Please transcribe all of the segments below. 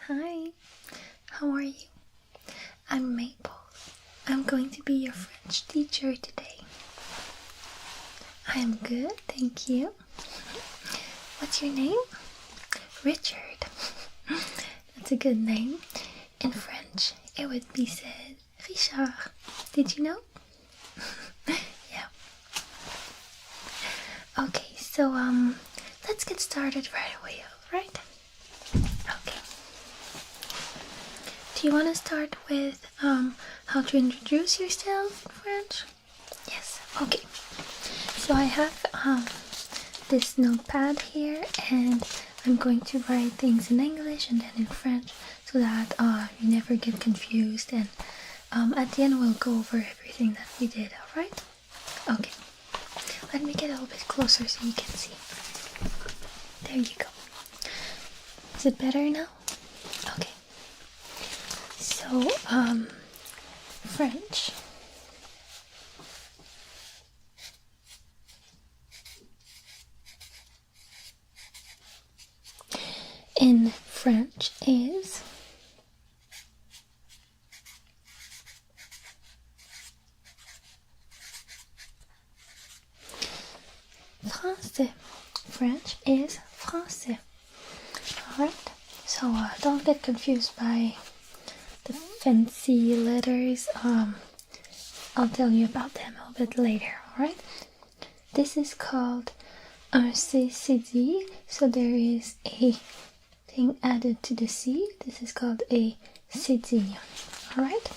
Hi, how are you? I'm Maple. I'm going to be your French teacher today. I am good, thank you. What's your name? Richard. That's a good name. In French, it would be said Richard. Did you know? Yeah. Okay, so let's get started right away, alright? Okay. Do you want to start with how to introduce yourself in French? Yes, okay. So I have this notepad here, and I'm going to write things in English and then in French so that you never get confused, and at the end we'll go over everything that we did, alright? Okay. Let me get a little bit closer so you can see. There you go. Is it better now? Okay. So, French. In French is français. French is français. Alright, so don't get confused by the fancy letters. I'll tell you about them a little bit later, alright? This is called un decidí, so there is a thing added to the C. This is called a decidí, alright?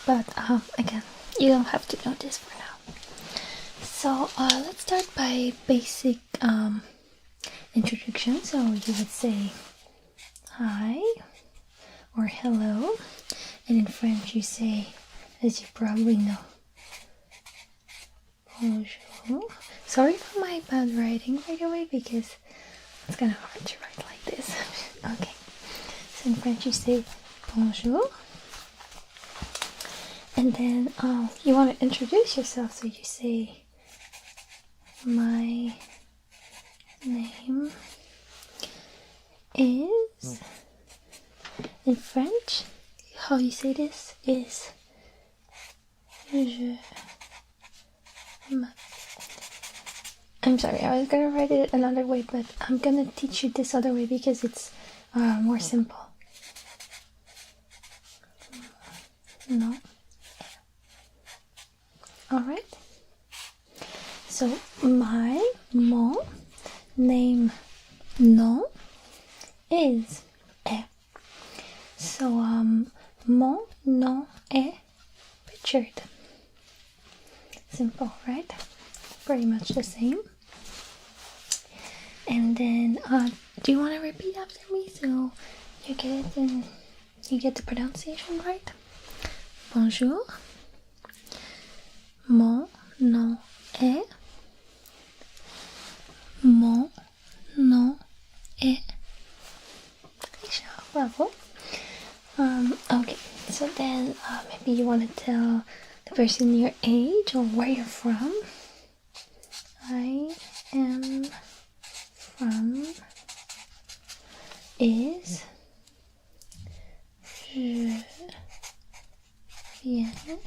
But again, you don't have to know this for now. So let's start by basic introduction. So you would say hi or hello, and in French you say, as you probably know, Bonjour. Sorry for my bad writing, by the way, because it's kind of hard to write like this. Okay, so in French you say Bonjour, and then you want to introduce yourself, so you say, my name is, in French, how you say this is I'm sorry, I was gonna write it another way, but I'm gonna teach you this other way because it's more simple. No. Alright. So mon name, nom is est. So mon nom est Richard. Simple, right? Pretty much the same. And then do you want to repeat after me so you get it and you get the pronunciation right? Bonjour. Mon nom est. Mon nom est Richard. Bravo. Okay, so then maybe you want to tell the person your age or where you're from. I am from is je viens.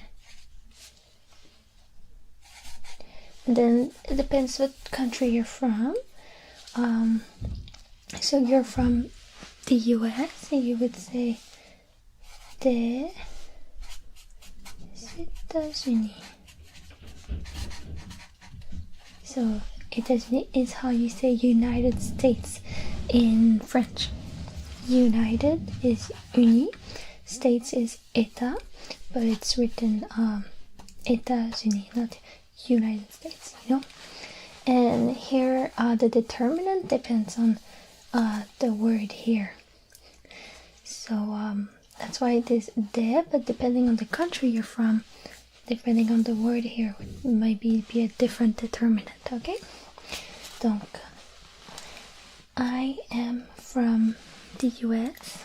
And then it depends what country you're from. So you're from the US, so you would say des États-Unis. So États-Unis is how you say United States in French. United is uni, States is État, but it's written États-Unis, not United States, you know? And here the determinant depends on the word here. So that's why it is de, but depending on the country you're from, depending on the word here, it might be a different determinant, okay? Donc, I am from the US.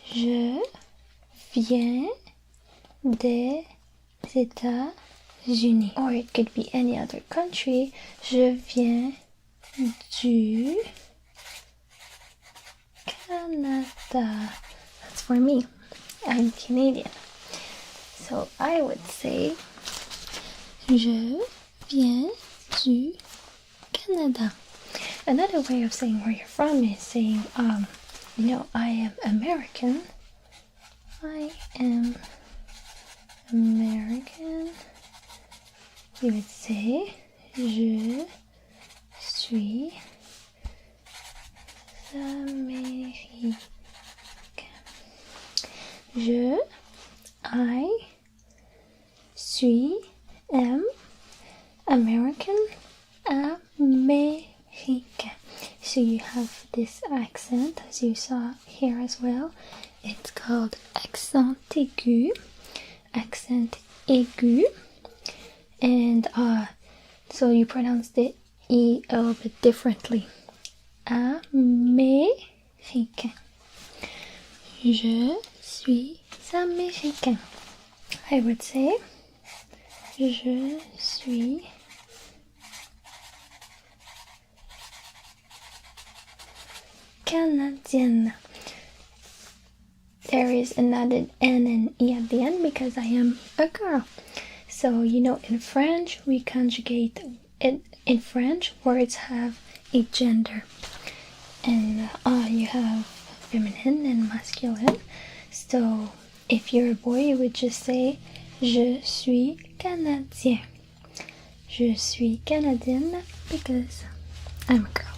Je viens des États-Unis. Or it could be any other country. Je viens du Canada. That's for me. I'm Canadian. So I would say Je viens du Canada. Another way of saying where you're from is saying, I am American. I am American. You would say, Je suis américain. I suis, am, American, Américain. So you have this accent, as you saw here as well. It's called accent aigu. Accent aigu. And so you pronounce the E a little bit differently. Américain. Je suis américain. I would say Je suis Canadienne. There is another N and E at the end because I am a girl. So, in French, we conjugate it. In French, words have a gender. And you have feminine and masculine. So, if you're a boy, you would just say Je suis Canadien. Je suis Canadienne because I'm a girl.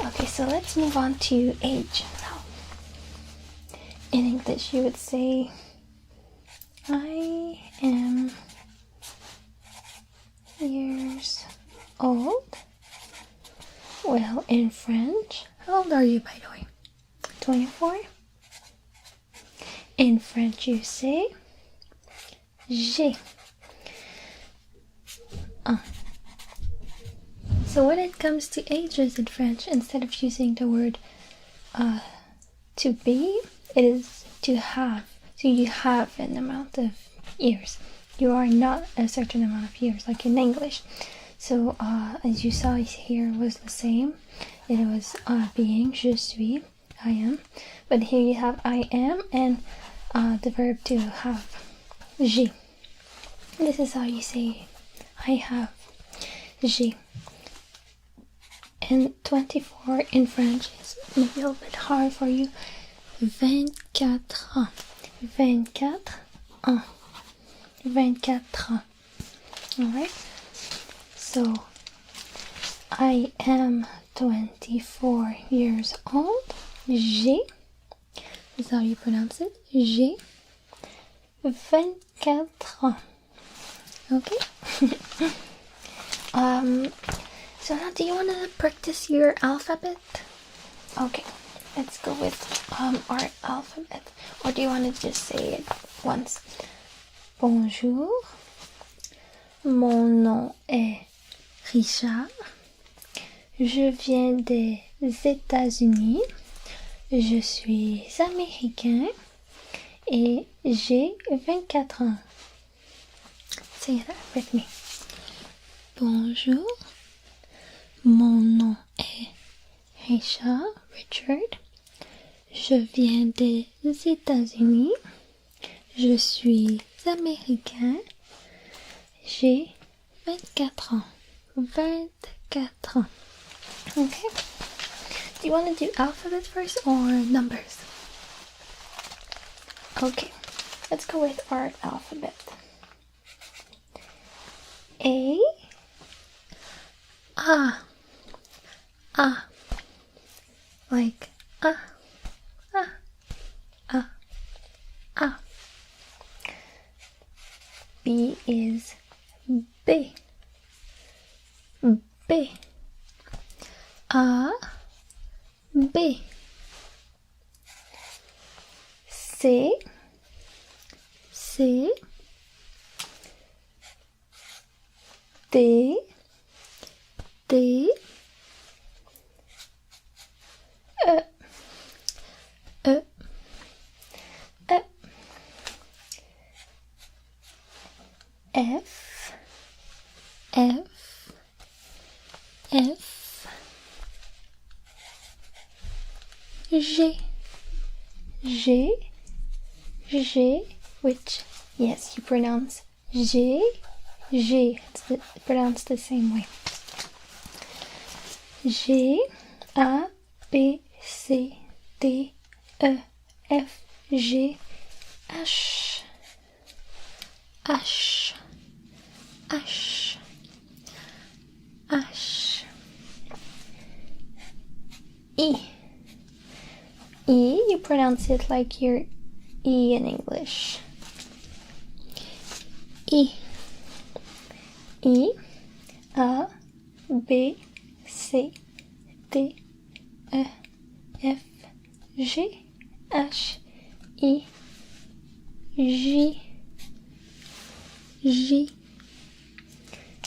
Okay, so let's move on to age now. In English, you would say I am years old. Well, in French, how old are you, by the way? 24? In French, you say j'ai. So when it comes to ages in French, instead of using the word to be, it is to have. So you have an amount of years. You are not a certain amount of years, like in English. So as you saw here, it was the same. It was being, je suis, I am. But here you have I am and the verb to have, j'ai. This is how you say I have, j'ai. And 24 in French is maybe a little bit hard for you. 24 ans. 24 ans. 24 ans. Alright? So, I am 24 years old. J'ai. This is how you pronounce it. J'ai 24 ans. Okay? So now do you want to practice your alphabet? Okay, let's go with our alphabet. Or do you want to just say it once? Bonjour. Mon nom est Richard. Je viens des États-Unis. Je suis américain. Et j'ai 24 ans. Say that with me. Bonjour. Mon nom est Richard. Je viens des États-Unis. Je suis américain. J'ai 24 ans. 24 ans. Okay. Do you want to do alphabet first or numbers? Okay. Let's go with our alphabet. A. Like A. B is B. B. A. B. C. C. D. D. E. E. E. F. F. F. J'ai, which, yes, you pronounce j'ai, it's pronounced the same way. G, A, B, C, D, E, F, G, H, H, H, H, E. E, you pronounce it like your E in English. E. E, A, B, C, D, E, F, G, H, I, J, J,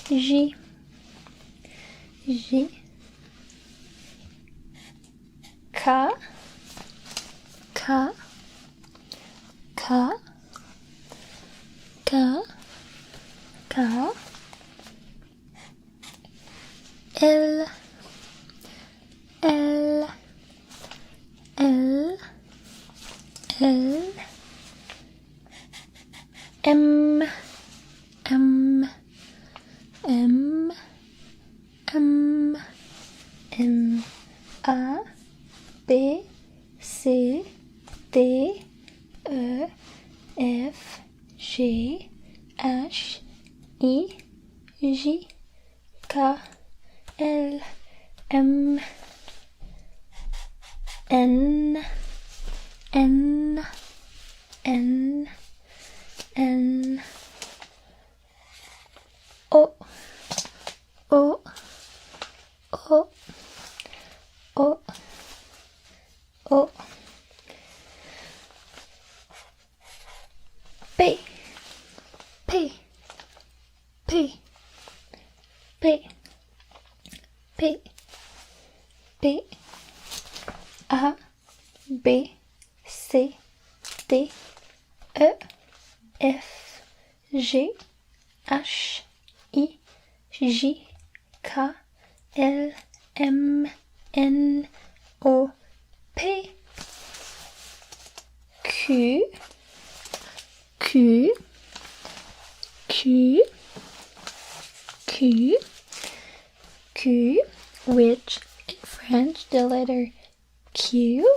J, J, K, K, K, K, K, L, L, L, L, M, M, M, M, M, A, B, C, D, E, F, G, H, I, J, K, L, M, N, N, N, N, O, O, O, O, O, P, P, P, P, P, P, A, B, C, D, E, F, G, H, I, J, K, L, M, N, O, P, Q, Q, Q, Q, Q, which in French the letter Q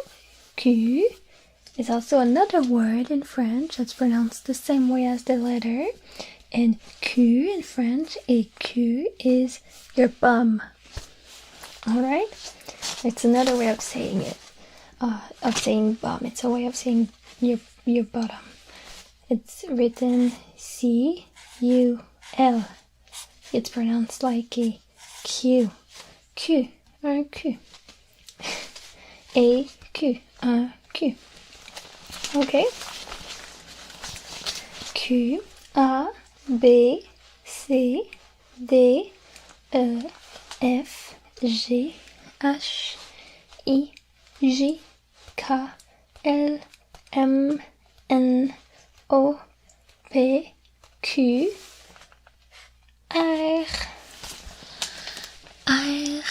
is also another word in French that's pronounced the same way as the letter. And Q in French, a Q is your bum. Alright? It's another way of saying it. Of saying bum. It's a way of saying your bottom. It's written C-U-L. It's pronounced like a Q. Q. Un Q. A Q. Un Q. Okay? Q. A. B. C. D. E. F. G. H. I. J. K. L. M. N. O. P. Q. R. R.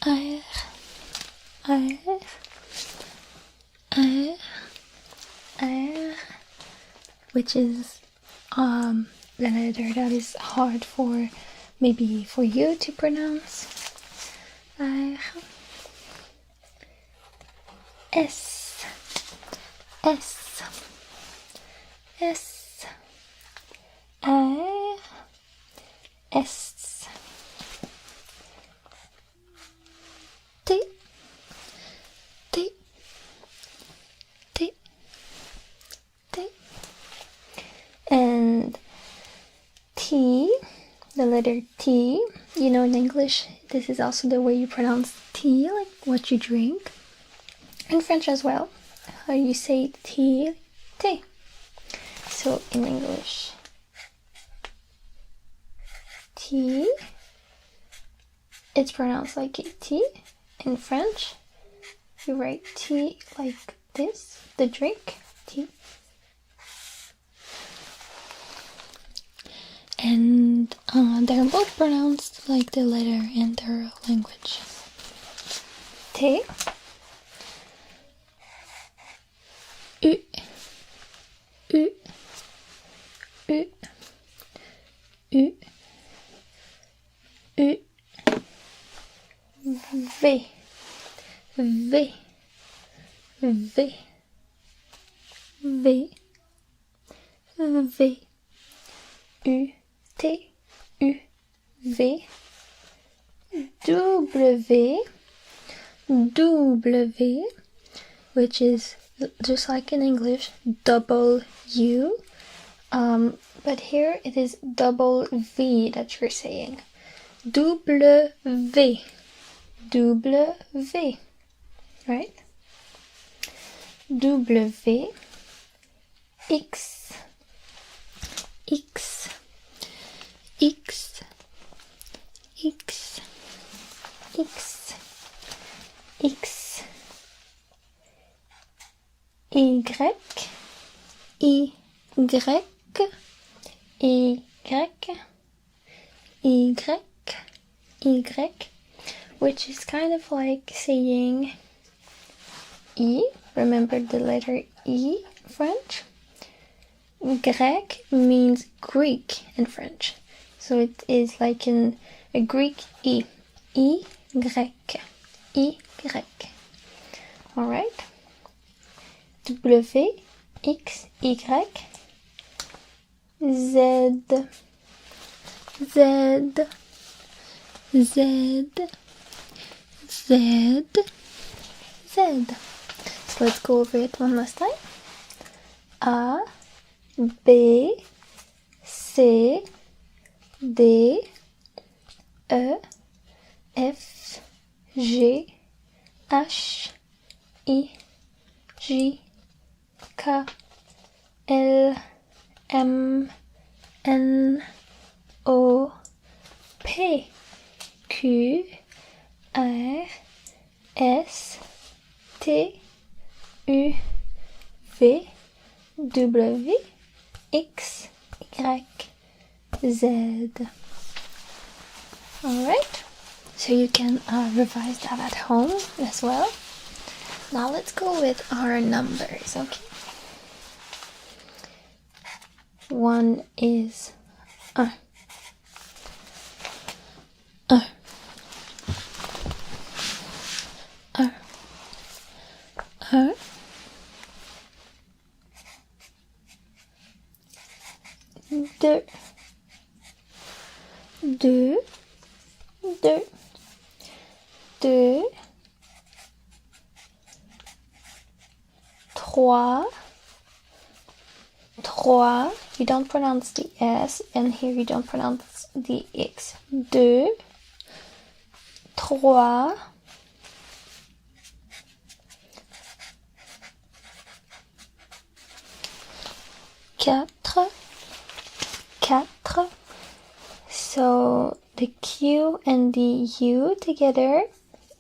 R. R. R. R. Which is the letter that is hard for maybe for you to pronounce. R. S. S. S. R. S. T. T. T. T. And T, the letter T, you know in English, this is also the way you pronounce tea, like what you drink. In French as well, how you say tea, tea. So in English, tea, it's pronounced like a T. In French, you write tea like this, the drink, tea. And they're both pronounced like the letter in their language. T. U, U, U, U, U, V, V, V, V, V, U, T, U, V, W, W, which is just like in English, double U, but here it is double V that you're saying. W, W, right? W, X, X, X, X, X, X, Y, Y, Y, Y, Y, which is kind of like saying E. Remember the letter E in French? Grec means Greek in French. So it is like a Greek E. Y, Y. Alright? W, X, Y, Z, Z, Z, Z, Z. So let's go over it one last time. A, B, C, D, E, F, G, H, I, J, K, L, M, N, O, P, Q, R, S, T, U, V, W, X, Y, Z. Alright, so you can revise that at home as well. Now let's go with our numbers, okay? One is un. Deux, deux, deux, deux, trois, trois. You don't pronounce the S, and here you don't pronounce the X. Deux, trois, quatre, quatre. So the Q and the U together,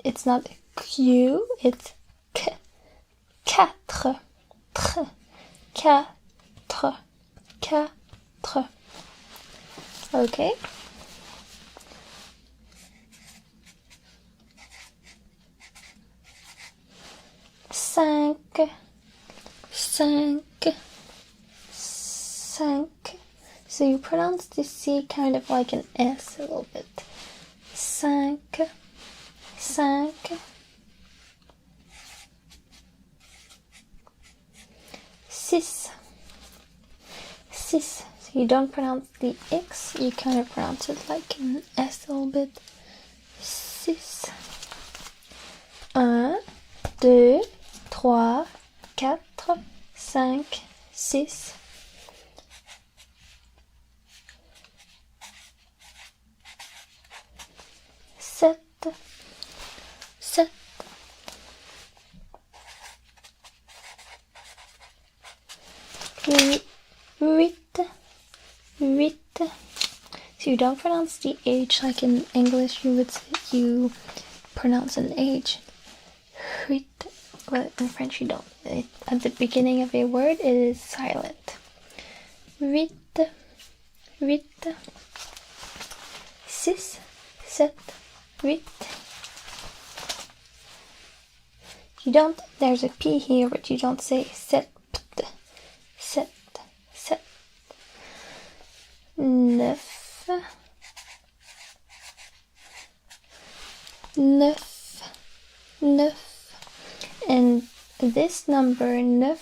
it's not Q, it's K. Quatre, tr, quatre, quatre. Okay. Cinq, cinq, cinq. So you pronounce the C kind of like an S a little bit. Cinq, cinq. Six, six. So you don't pronounce the X, you kind of pronounce it like an S a little bit. Six. Un, deux, trois, quatre, cinq, six. Sept, sept. Huit, huit. So you don't pronounce the H like in English. You pronounce an H. Huit. Well, in French you don't. At the beginning of a word, it is silent. Huit, huit. Six, sept, huit. You don't. There's a P here, but you don't say sept. this number 9,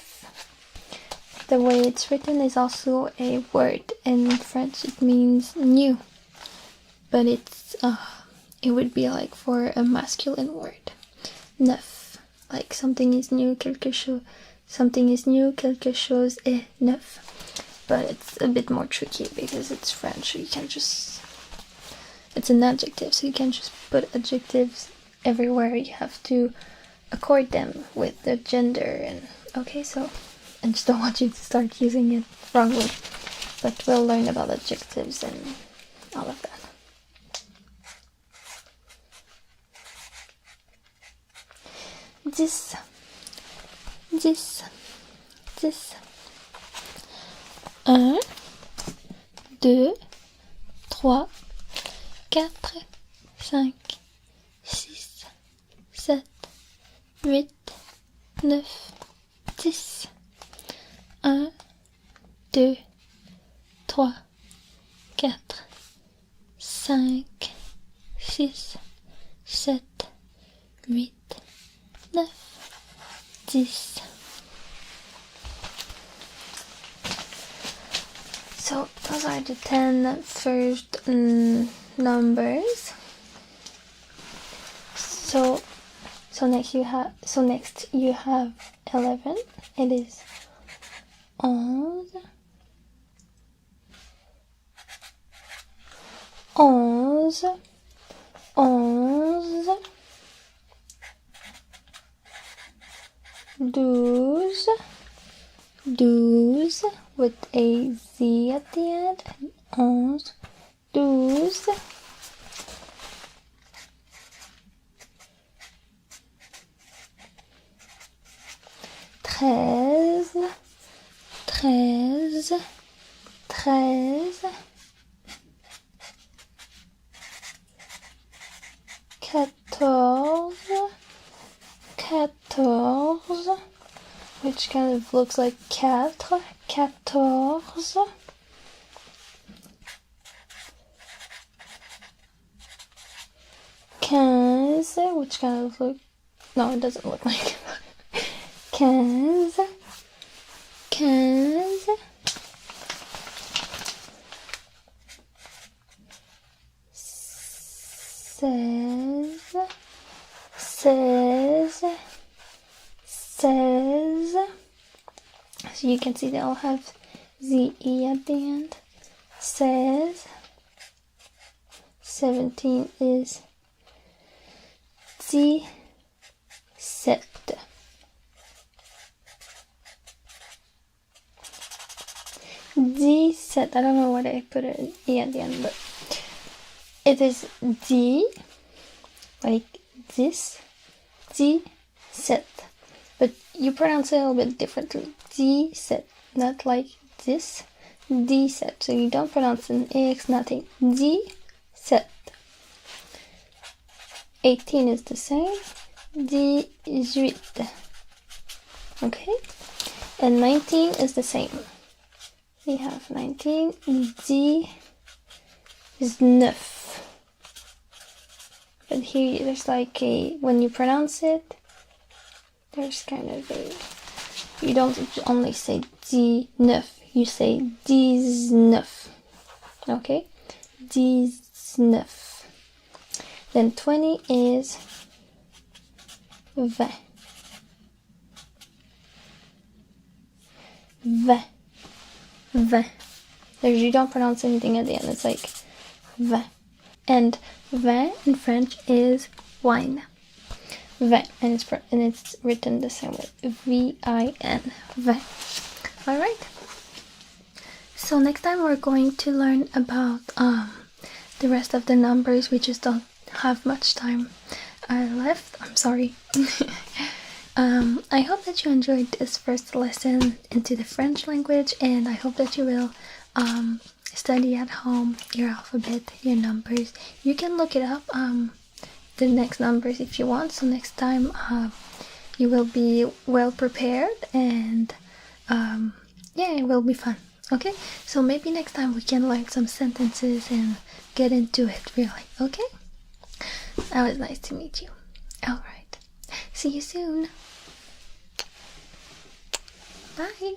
the way it's written is also a word. In French it means new, but it would be like for a masculine word. Neuf, like something is new, quelque chose est neuf. But it's a bit more tricky because it's French, so you can't just, it's an adjective, so you can't just put adjectives everywhere. You have to accord them with the gender, and okay, so I just don't want you to start using it wrongly, but we'll learn about adjectives and all of that. Dix. 1, 2, 3, 4, 5, 6, 7, 8, 9, 10. 1, 2, 3, 4, 5, 6, 7, 8, 9, 10. So those are the 10 first numbers. So next you have 11. It is 11, 11, 11, 12, 12 with a Z at the end, and 12, 13, 13, 13, 14, 14, which kind of looks like 4, 14, 15, which kind of look, no, it doesn't look like 15, 15, 16, 16, 16. So you can see they all have ZE at the end. 16. 17 is 17. 17. I don't know why I put an E at the end, but it is D, like this, 17. But you pronounce it a little bit differently. 17, not like this, 17. So you don't pronounce an X, nothing. 17. 18 is the same. 18. Okay? And 19 is the same. We have 19. 19. But here there's like a, when you pronounce it, there's kind of a, you don't only say 19, you say 19. Okay? 19. Then 20 is 20. 20. 20. There's, you don't pronounce anything at the end, it's like 20. And vin in French is wine. Vin, and it's written the same way, V-I-N, vin. Alright. So next time we're going to learn about the rest of the numbers. We just don't have much time left. I'm sorry. I hope that you enjoyed this first lesson into the French language, and I hope that you will study at home your alphabet, your numbers. You can look it up, the next numbers if you want, so next time you will be well prepared, and yeah, it will be fun. Okay, so maybe next time we can learn some sentences and get into it really. Okay, that was nice to meet you. Alright, see you soon. Bye.